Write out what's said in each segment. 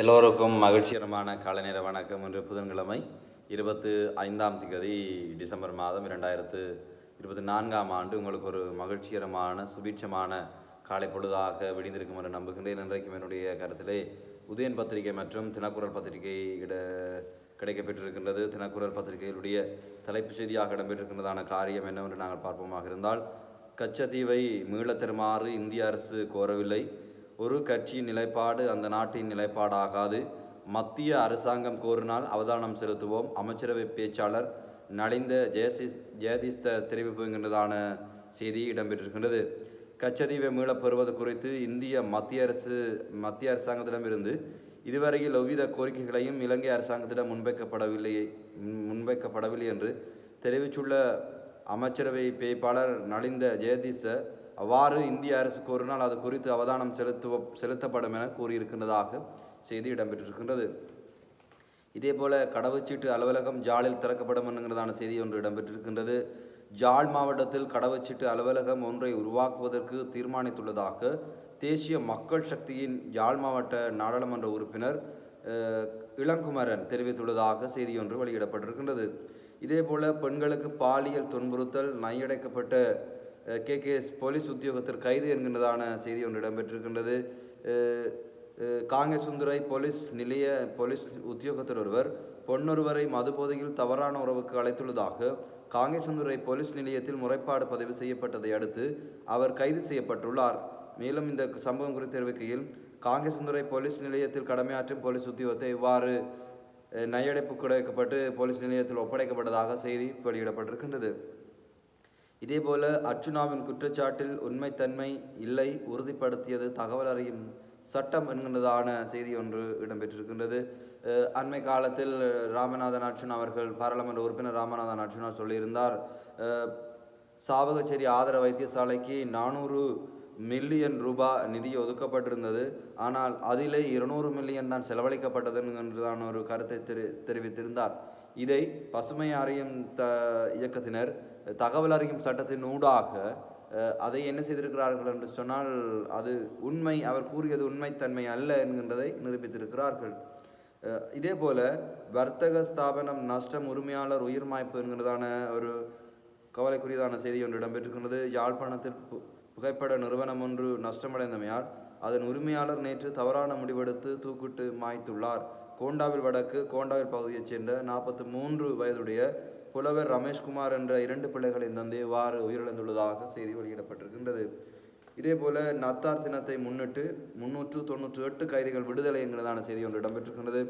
எல்லோருக்கும் மகிழ்ச்சிகரமான காலை நேர வணக்கம். இன்று புதன்கிழமை 25ஆம் தேதி டிசம்பர் மாதம் 2024ஆம் ஆண்டு உங்களுக்கு ஒரு மகிழ்ச்சிகரமான சுபீட்சமான காலை பொழுதாக விடிந்திருக்கும் என்று நம்புகின்றேன். இன்றைக்கும் என்னுடைய கருத்திலே உதயன் பத்திரிகை மற்றும் தினக்குரல் பத்திரிகை கிடைக்கப்பெற்றிருக்கின்றது. தினக்குரல் பத்திரிகைகளுடைய தலைப்பு செய்தியாக இடம்பெற்றிருக்கின்றதான காரியம் என்னவென்று நாங்கள் பார்ப்போமாக இருந்தால், கச்சத்தீவை மீளத் தருமாறு இந்திய அரசு கோரவில்லை. ஒரு கட்சியின் நிலைப்பாடு அந்த நாட்டின் நிலைப்பாடாகாது. மத்திய அரசாங்கம் கோரினால் அவதானம் செலுத்துவோம். அமைச்சரவை பேச்சாளர் நலிந்த ஜெயதிஸ்த தெரிவிப்பு என்கின்றதான செய்தி இடம்பெற்றிருக்கின்றது. கச்சத்தீவை மீளப் பெறுவது குறித்து மத்திய அரசாங்கத்திடமிருந்து இதுவரையில் எவ்வித கோரிக்கைகளையும் இலங்கை அரசாங்கத்திடம் முன்வைக்கப்படவில்லை என்று தெரிவித்துள்ள அமைச்சரவை பேச்சாளர் நலிந்த ஜெயதிச, அவ்வாறு இந்திய அரசு கோரினால் அது குறித்து அவதானம் செலுத்தப்படும் என கூறியிருக்கின்றதாக செய்தி இடம்பெற்றிருக்கின்றது. இதேபோல கடவுச்சீட்டு அலுவலகம் ஜாலில் திறக்கப்படும் என்கிறதான செய்தி ஒன்று இடம்பெற்றிருக்கின்றது. ஜாழ் மாவட்டத்தில் கடவுச்சீட்டு அலுவலகம் ஒன்றை உருவாக்குவதற்கு தீர்மானித்துள்ளதாக தேசிய மக்கள் சக்தியின் யாழ் மாவட்ட நாடாளுமன்ற உறுப்பினர் இளங்குமரன் தெரிவித்துள்ளதாக செய்தி ஒன்று வெளியிடப்பட்டிருக்கின்றது. இதேபோல பெண்களுக்கு பாலியல் துன்புறுத்தல் நையடைக்கப்பட்ட KKS போலீஸ் உத்தியோகத்தர் கைது என்கின்றதான செய்தி ஒன்று இடம்பெற்றிருக்கின்றது. காங்கேசுந்துறை போலீஸ் நிலைய போலீஸ் உத்தியோகத்தர் ஒருவர் பொன்னொருவரை மதுபோதையில் தவறான உறவுக்கு அழைத்துள்ளதாக காங்கேசுந்துறை போலீஸ் நிலையத்தில் முறைப்பாடு பதிவு செய்யப்பட்டதை அடுத்து அவர் கைது செய்யப்பட்டுள்ளார். மேலும் இந்த சம்பவம் குறித்து தெரிவிக்கையில், காங்கேசுந்துறை போலீஸ் நிலையத்தில் கடமையாற்றும் போலீஸ் உத்தியோகத்தை இவ்வாறு நையடைப்பு குறைக்கப்பட்டு போலீஸ் நிலையத்தில் ஒப்படைக்கப்பட்டதாக செய்தி வெளியிடப்பட்டிருக்கின்றது. இதேபோல அர்ச்சுனாவின் குற்றச்சாட்டில் உண்மைத்தன்மை இல்லை, உறுதிப்படுத்தியது தகவல் அறியும் சட்டம் என்கின்றதான செய்தி ஒன்று இடம்பெற்றிருக்கின்றது. அண்மை காலத்தில் ராமநாதன் அர்ச்சுனா அவர்கள், பாராளுமன்ற உறுப்பினர் ராமநாதன் அர்ச்சுனா சொல்லியிருந்தார், சாவகச்சேரி ஆதர வைத்தியசாலைக்கு 400 மில்லியன் ரூபாய் நிதி ஒதுக்கப்பட்டிருந்தது. ஆனால் அதிலே 200 மில்லியன் தான் செலவழிக்கப்பட்டது என்றுதான் ஒரு கருத்தை தெரிவித்திருந்தார். இதை பசுமை அறியும் இயக்கத்தினர் தகவல் அறியும் சட்டத்தின் ஊடாக அதை என்ன செய்திருக்கிறார்கள் என்று சொன்னால், அது உண்மை, அவர் கூறியது உண்மைத்தன்மை அல்ல என்கின்றதை நிரூபித்திருக்கிறார்கள். இதே போல வர்த்தக ஸ்தாபனம் நஷ்டம், உரிமையாளர் உயிர் மாய்ப்பு என்கிறதான ஒரு கவலைக்குரியதான செய்தி ஒன்று இடம்பெற்றிருக்கின்றது. யாழ்ப்பாணத்தில் புகைப்பட நிறுவனம் ஒன்று நஷ்டமடைந்தமையால் அதன் உரிமையாளர் நேற்று தவறான முடிவெடுத்து தூக்கிட்டு மாய்த்துள்ளார். கோண்டாவில் பகுதியைச் சேர்ந்த 43 வயதுடைய புலவர் ரமேஷ்குமார் என்ற 2 பிள்ளைகளின் தந்தை இவ்வாறு உயிரிழந்துள்ளதாக செய்தி வெளியிடப்பட்டிருக்கின்றது. இதேபோல நத்தார் தினத்தை முன்னிட்டு 398 கைதிகள் விடுதலை என்கிறதான செய்தி ஒன்று இடம்பெற்றிருக்கின்றது.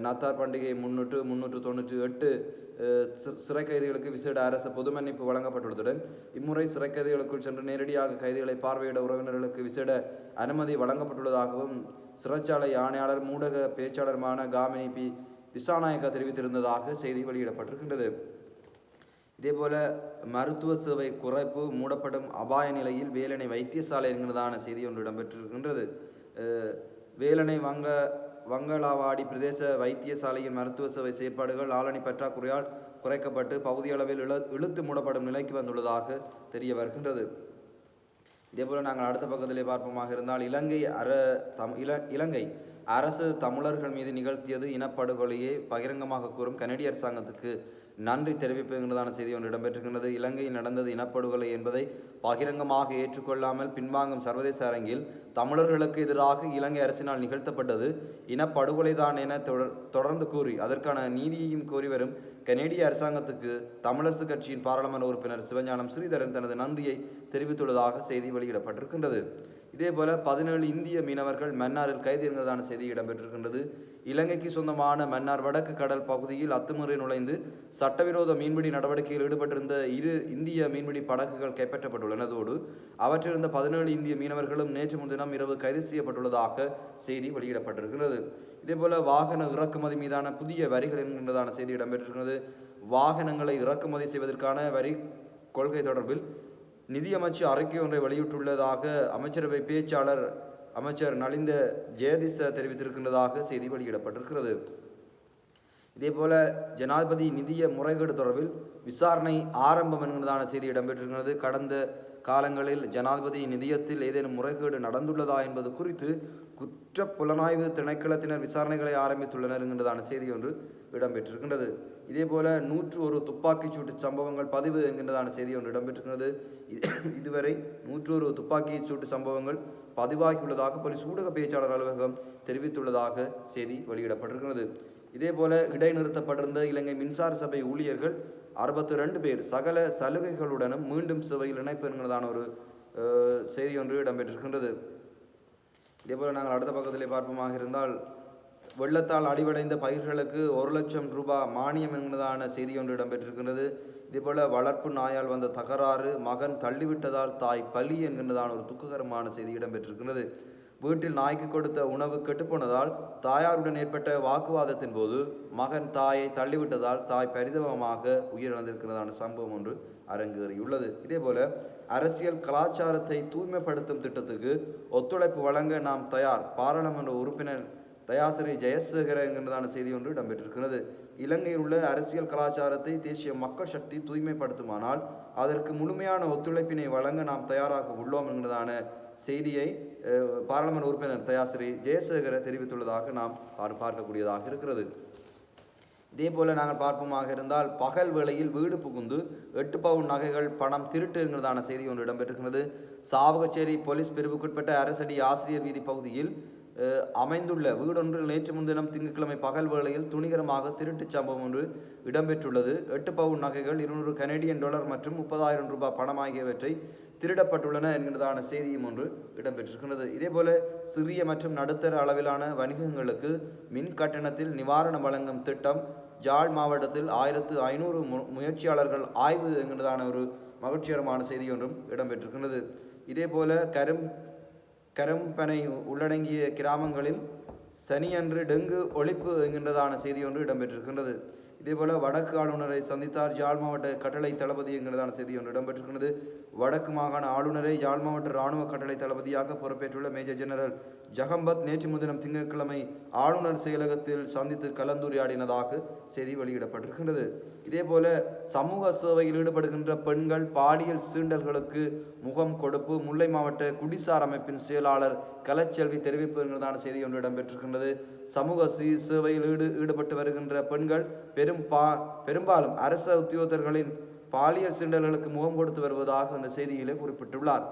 நத்தார் பண்டிகையை முன்னிட்டு 398 சிறை கைதிகளுக்கு விசேட அரசு பொது மன்னிப்பு வழங்கப்பட்டுள்ளதுடன் இம்முறை சிறை கைதிகளுக்குள் சென்று நேரடியாக கைதிகளை பார்வையிட உறவினர்களுக்கு விசேட அனுமதி வழங்கப்பட்டுள்ளதாகவும் சிறைச்சாலை ஆணையாளர் ஊடக பேச்சாளருமான காமினி பி திசாநாயக்கா தெரிவித்திருந்ததாக செய்தி வெளியிடப்பட்டிருக்கின்றது. இதேபோல மருத்துவ சேவை குறைப்பு, மூடப்படும் அபாய நிலையில் வேலணை வைத்தியசாலை என்கிறதான செய்தி ஒன்று இடம்பெற்றிருக்கின்றது. வேலணை வங்களாவாடி பிரதேச வைத்தியசாலையின் மருத்துவ சேவை செயற்பாடுகள் ஆளணி பற்றாக்குறையால் குறைக்கப்பட்டு பகுதியளவில் இழுத்து மூடப்படும் நிலைக்கு வந்துள்ளதாக தெரிய வருகின்றது. இதேபோல நாங்கள் அடுத்த பக்கத்திலே பார்ப்போமாக இருந்தால், இலங்கை அரசு தமிழர்கள் மீது நிகழ்த்தியது இனப்படுகொலையை பகிரங்கமாக கூறும் கனடிய அரசாங்கத்துக்கு நன்றி தெரிவிப்புங்கிறதான செய்தி ஒன்று இடம்பெற்றிருக்கின்றது. இலங்கையில் நடந்தது இனப்படுகொலை என்பதை பகிரங்கமாக ஏற்றுக்கொள்ளாமல் பின்வாங்கும் சர்வதேச அரங்கில் தமிழர்களுக்கு எதிராக இலங்கை அரசினால் நிகழ்த்தப்பட்டது இனப்படுகொலைதான் என தொடர்ந்து கூறி அதற்கான நீதியையும் கோரி வரும் கனேடிய அரசாங்கத்துக்கு தமிழரசு கட்சியின் பாராளுமன்ற உறுப்பினர் சிவஞானம் ஸ்ரீதரன் தனது நன்றியை தெரிவித்துள்ளதாக செய்தி வெளியிடப்பட்டிருக்கின்றது. இதேபோல 17 இந்திய மீனவர்கள் மன்னாரில் கைது என்கிறதான செய்தி இடம்பெற்றிருக்கின்றது. இலங்கைக்கு சொந்தமான மன்னார் வடக்கு கடல் பகுதியில் அத்துமுறை நுழைந்து சட்டவிரோத மீன்பிடி நடவடிக்கையில் ஈடுபட்டிருந்த 2 இந்திய மீன்பிடி படகுகள் கைப்பற்றப்பட்டுள்ளனதோடு அவற்றிலிருந்த 17 இந்திய மீனவர்களும் நேற்று முன்தினம் இரவு கைது செய்யப்பட்டுள்ளதாக செய்தி வெளியிடப்பட்டிருக்கிறது. இதேபோல வாகன இறக்குமதி மீதான புதிய வரிகள் என்கின்றதான செய்தி இடம்பெற்றிருக்கிறது. வாகனங்களை இறக்குமதி செய்வதற்கான வரி கொள்கை தொடர்பில் நிதியமைச்சு அறிக்கை ஒன்றை வெளியிட்டுள்ளதாக அமைச்சரவை பேச்சாளர் அமைச்சர் நலிந்த ஜெயதிச தெரிவித்திருக்கின்றதாக செய்தி வெளியிடப்பட்டிருக்கிறது. இதேபோல ஜனாதிபதி நிதிய முறைகேடு தொடர்பில் விசாரணை ஆரம்பம் என்கிறதான செய்தி இடம்பெற்றிருக்கிறது. கடந்த காலங்களில் ஜனாதிபதி நிதியத்தில் ஏதேனும் முறைகேடு நடந்துள்ளதா என்பது குறித்து குற்றப்புலனாய்வு திணைக்களத்தினர் விசாரணைகளை ஆரம்பித்துள்ளனர் என்கின்றதான செய்தி ஒன்று இடம்பெற்றிருக்கின்றது. இதேபோல 101 துப்பாக்கிச்சூட்டு சம்பவங்கள் பதிவு என்கின்றதான செய்தி ஒன்று இடம்பெற்றிருக்கிறது. இதுவரை 101 துப்பாக்கி சூட்டு சம்பவங்கள் பதிவாகியுள்ளதாக போலீஸ் ஊடக பேச்சாளர் அலுவலகம் தெரிவித்துள்ளதாக செய்தி வெளியிடப்பட்டிருக்கிறது. இதேபோல இடைநிறுத்தப்பட்டிருந்த இலங்கை மின்சார சபை ஊழியர்கள் 62 பேர் சகல சலுகைகளுடனும் மீண்டும் சேவையில் இணைப்பு என்கிறதான ஒரு செய்தி ஒன்று இடம்பெற்றிருக்கின்றது. இதேபோல் நாங்கள் அடுத்த பக்கத்திலே பார்ப்போமாக இருந்தால், வெள்ளத்தால் அடிவடைந்த பயிர்களுக்கு 1 லட்சம் ரூபாய் மானியம் என்கிறதான செய்தி ஒன்று இடம்பெற்றிருக்கின்றது. இதேபோல் வளர்ப்பு நாயால் வந்த தகராறு, மகன் தள்ளிவிட்டதால் தாய் பலி என்கின்றதான ஒரு துக்ககரமான செய்தி இடம்பெற்றிருக்கின்றது. வீட்டில் நாய்க்கு கொடுத்த உணவு கெட்டுப்போனதால் தாயாருடன் ஏற்பட்ட வாக்குவாதத்தின் போது மகன் தாயை தள்ளிவிட்டதால் தாய் பரிதாபமாக உயிரிழந்திருக்கிறதான சம்பவம் ஒன்று அரங்கேறியுள்ளது. இதேபோல அரசியல் கலாச்சாரத்தை தூய்மைப்படுத்தும் திட்டத்துக்கு ஒத்துழைப்பு வழங்க நாம் தயார், பாராளுமன்ற உறுப்பினர் தயாசிரி ஜெயசேகர என்கிறதான செய்தி ஒன்று இடம்பெற்றிருக்கிறது. இலங்கையில் உள்ள அரசியல் கலாச்சாரத்தை தேசிய மக்கள் சக்தி தூய்மைப்படுத்துமானால் அதற்கு முழுமையான ஒத்துழைப்பினை வழங்க நாம் தயாராக உள்ளோம் என்கிறதான செய்தியை பாராளுமன்ற உறுப்பினர் தயாசிரி ஜெயசேகர தெரிவித்துள்ளதாக நாம் பார்க்கக்கூடியதாக இருக்கிறது. இதே போல நாங்கள் பார்ப்போமாக இருந்தால், பகல் வேளையில் வீடு புகுந்து 8 பவுன் நகைகள் பணம் திருட்டு என்கிறதான செய்தி ஒன்று இடம்பெற்றிருக்கிறது. சாவகச்சேரி போலீஸ் பிரிவுக்குட்பட்ட அரசடி ஆசிரியர் வீதி பகுதியில் அமைந்துள்ள வீடொன்றில் நேற்று முன்தினம் திங்கட்கிழமை பகல் வேளையில் துணிகரமாக திருட்டு சம்பவம் ஒன்று இடம்பெற்றுள்ளது. 8 பவுன் நகைகள், 200 கனேடியன் டாலர் மற்றும் 30,000 ரூபாய் பணம் ஆகியவற்றை திருடப்பட்டுள்ளன என்கிறதான செய்தியும் ஒன்று இடம்பெற்றிருக்கிறது. இதேபோல சிறிய மற்றும் நடுத்தர அளவிலான வணிகங்களுக்கு மின் கட்டணத்தில் நிவாரணம் வழங்கும் திட்டம் ஜாழ் மாவட்டத்தில் 1500 முயற்சியாளர்கள் ஆய்வு என்கிறதான ஒரு மகிழ்ச்சிகரமான செய்தி ஒன்றும் இடம்பெற்றிருக்கிறது. இதேபோல கரும்பனை உள்ளடங்கிய கிராமங்களில் சனியன்று டெங்கு ஒழிப்பு என்கின்றதான செய்தி ஒன்று இடம்பெற்றிருக்கின்றது. இதேபோல வடக்கு ஆளுநரை சந்தித்தார் யாழ் மாவட்ட கட்டளை தளபதி என்கிறதான செய்தி ஒன்று இடம்பெற்றிருக்கிறது. வடக்கு மாகாண ஆளுநரை யாழ் மாவட்ட இராணுவ கட்டளை தளபதியாக பொறுப்பேற்றுள்ள மேஜர் ஜெனரல் ஜகம்பத் நேற்று முன்தினம் திங்கட்கிழமை ஆளுநர் செயலகத்தில் சந்தித்து கலந்துரையாடினதாக செய்தி வெளியிடப்பட்டிருக்கின்றது. இதேபோல சமூக சேவையில் ஈடுபடுகின்ற பெண்கள் பாலியல் சீண்டல்களுக்கு முகம் கொடுப்பு முல்லை மாவட்ட குடிசார் அமைப்பின் செயலாளர் கலச்செல்வி தெரிவிப்பு என்கிறதான செய்தி ஒன்று இடம்பெற்றிருக்கின்றது. சமூக சேவையில் ஈடுபட்டு வருகின்ற பெண்கள் பெரும்பாலும் அரச உத்தியோகத்தர்களின் பாலியல் சீண்டல்களுக்கு முகம் கொடுத்து வருவதாக அந்த செய்தியிலே குறிப்பிட்டுள்ளார்.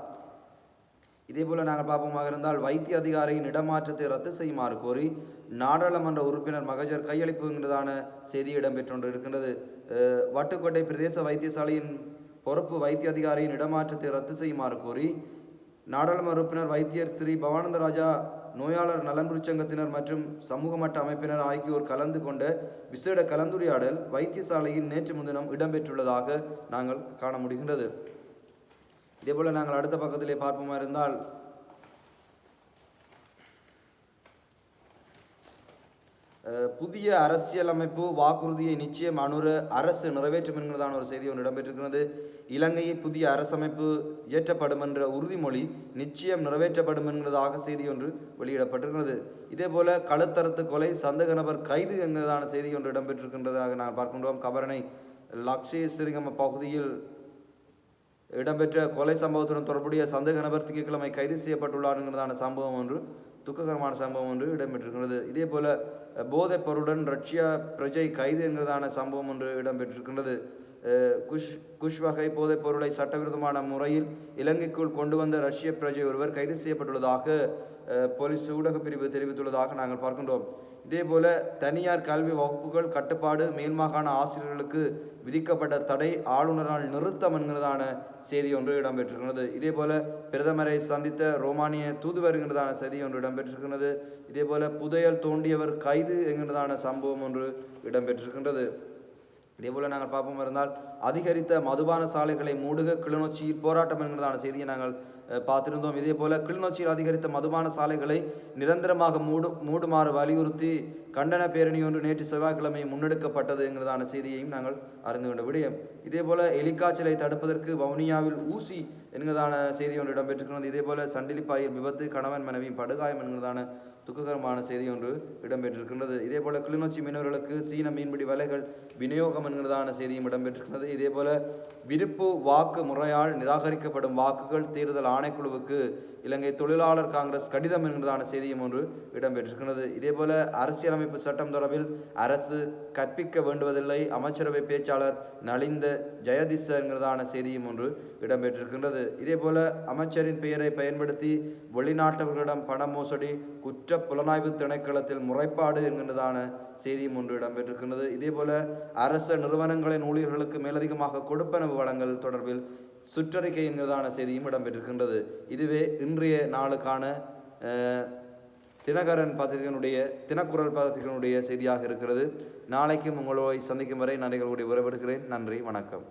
இதேபோல நாங்கள் பார்ப்போமாக இருந்தால், வைத்திய அதிகாரியின் இடமாற்றத்தை ரத்து செய்யுமாறு கோரி நாடாளுமன்ற உறுப்பினர் மகஜர் கையளிப்பு என்கிறதான செய்தி இடம்பெற்றொன்று இருக்கின்றது. வட்டுக்கோட்டை பிரதேச வைத்தியசாலையின் பொறுப்பு வைத்திய அதிகாரியின் இடமாற்றத்தை ரத்து செய்யுமாறு கோரி நாடாளுமன்ற உறுப்பினர் வைத்தியர் ஸ்ரீ பவானந்தராஜா, நோயாளர் நலன்புரி சங்கத்தினர் மற்றும் சமூக மட்ட அமைப்பினர் ஆகியோர் கலந்து கொண்ட விசேட கலந்துரையாடல் வைத்தியசாலையில் நேற்று முன்தினம் இடம்பெற்றுள்ளதாக நாங்கள் காண முடிகின்றது. இதேபோல நாங்கள் அடுத்த பக்கத்திலே பார்ப்போமா இருந்தால், புதிய அரசியலமைப்பு வாக்குறுதியை நிச்சயம் அரசு நிறைவேற்றும் என்கிறதான ஒரு செய்தி ஒன்று இடம்பெற்றிருக்கிறது. இலங்கையில் புதிய அரசமைப்பு இயற்றப்படும் என்ற உறுதிமொழி நிச்சயம் நிறைவேற்றப்படும் என்கிறதாக செய்தி ஒன்று வெளியிடப்பட்டிருக்கிறது. இதேபோல கழுத்தறுத்து கொலை சந்தேக நபர் கைது என்கிறதான செய்தி ஒன்று இடம்பெற்றிருக்கின்றதாக நாங்கள் பார்க்கின்றோம். கபரணை லக்ஷே சிறிங்கம பகுதியில் இடம்பெற்ற கொலை சம்பவத்துடன் தொடர்புடைய சந்தேக நபர் திங்கட்கிழமை கைது செய்யப்பட்டுள்ளார் என்கிறதான சம்பவம் ஒன்று துக்ககரமான சம்பவம் ஒன்று இடம்பெற்றிருக்கிறது. இதே போல போதைப் பொருளுடன் ரஷ்யா பிரஜை கைது என்கிறதான சம்பவம் ஒன்று இடம்பெற்றிருக்கின்றது. குஷ் வகை போதைப் பொருளை சட்டவிரோதமான முறையில் இலங்கைக்குள் கொண்டு வந்த ரஷ்ய பிரஜை ஒருவர் கைது செய்யப்பட்டுள்ளதாக போலீஸ் ஊடக பிரிவு தெரிவித்துள்ளதாக நாங்கள் பார்க்கின்றோம். இதேபோல தனியார் கல்வி வகுப்புகள் கட்டுப்பாடு மேல்மாகாண ஆசிரியர்களுக்கு விதிக்கப்பட்ட தடை ஆளுநரால் நிறுத்தம் என்கிறதான செய்தி ஒன்று இடம்பெற்றிருக்கிறது. இதேபோல பிரதமரை சந்தித்த ரோமானிய தூதுவர் என்கிறதான செய்தி ஒன்று இடம்பெற்றிருக்கிறது. இதேபோல புதையல் தோண்டியவர் கைது என்கிறதான சம்பவம் ஒன்று இடம்பெற்றிருக்கின்றது. இதேபோல நாங்கள் பார்ப்போம் இருந்தால், அதிகரித்த மதுபான சாலைகளை மூடுக கிளிநொச்சியில் போராட்டம் என்கிறதான செய்தியை நாங்கள் பார்த்திருந்தோம். இதே போல கிளிநொச்சியில் அதிகரித்த மதுபான சாலைகளை நிரந்தரமாக மூடுமாறு வலியுறுத்தி கண்டன பேரணி ஒன்று நேற்று செவ்வாய்க்கிழமை முன்னெடுக்கப்பட்டது என்கிறதான செய்தியையும் நாங்கள் அறிந்து கொண்ட விடயம். இதே போல எலிக்காய்ச்சலை தடுப்பதற்கு வவுனியாவில் ஊசி என்கிறதான செய்தி ஒன்று இடம்பெற்றிருக்கிறது. இதே போல சண்டிலிப்பாயில் விபத்து, கணவன் மனைவி படுகாயம் என்கிறதான துக்ககரமான செய்தி ஒன்று இடம்பெற்றிருக்கின்றது. இதே போல கிளிநொச்சி மீனவர்களுக்கு சீன மீன்பிடி வலைகள் விநியோகம் என்கிறதான செய்தியும் இடம்பெற்றிருக்கிறது. இதே போல விருப்பு வாக்கு முறையால் நிராகரிக்கப்படும் வாக்குகள் தேர்தல் ஆணைக்குழுவுக்கு இலங்கை தொழிலாளர் காங்கிரஸ் கடிதம் என்கிறதான செய்தியும் ஒன்று இடம்பெற்றிருக்கிறது. இதேபோல அரசியலமைப்பு சட்டம் தொடர்பில் அரசு கற்பிக்க வேண்டுவதில்லை, அமைச்சரவை பேச்சாளர் நலிந்த ஜெயதிச என்கிறதான செய்தியும் ஒன்று இடம்பெற்றிருக்கின்றது. இதேபோல அமைச்சரின் பெயரை பயன்படுத்தி வெளிநாட்டவர்களிடம் பண மோசடி குற்ற புலனாய்வு திணைக்களத்தில் முறைப்பாடு என்கின்றதான செய்தியும் ஒன்று இடம்பெற்றிருக்கின்றது. இதேபோல அரச நிறுவனங்களின் ஊழியர்களுக்கு மேலதிகமாக கொடுப்பனவு வழங்கல் தொடர்பில் சுற்றறிக்கை என்கிறதான செய்தியும் இடம்பெற்றிருக்கின்றது. இதுவே இன்றைய நாளுக்கான தினகரன் பத்திரிகையினுடைய தினக்குரல் பத்திரிகையினுடைய செய்தியாக இருக்கிறது. நாளைக்கும் உங்களை சந்திக்கும் வரை நான் உங்களுடைய உறவெடுக்கிறேன். நன்றி, வணக்கம்.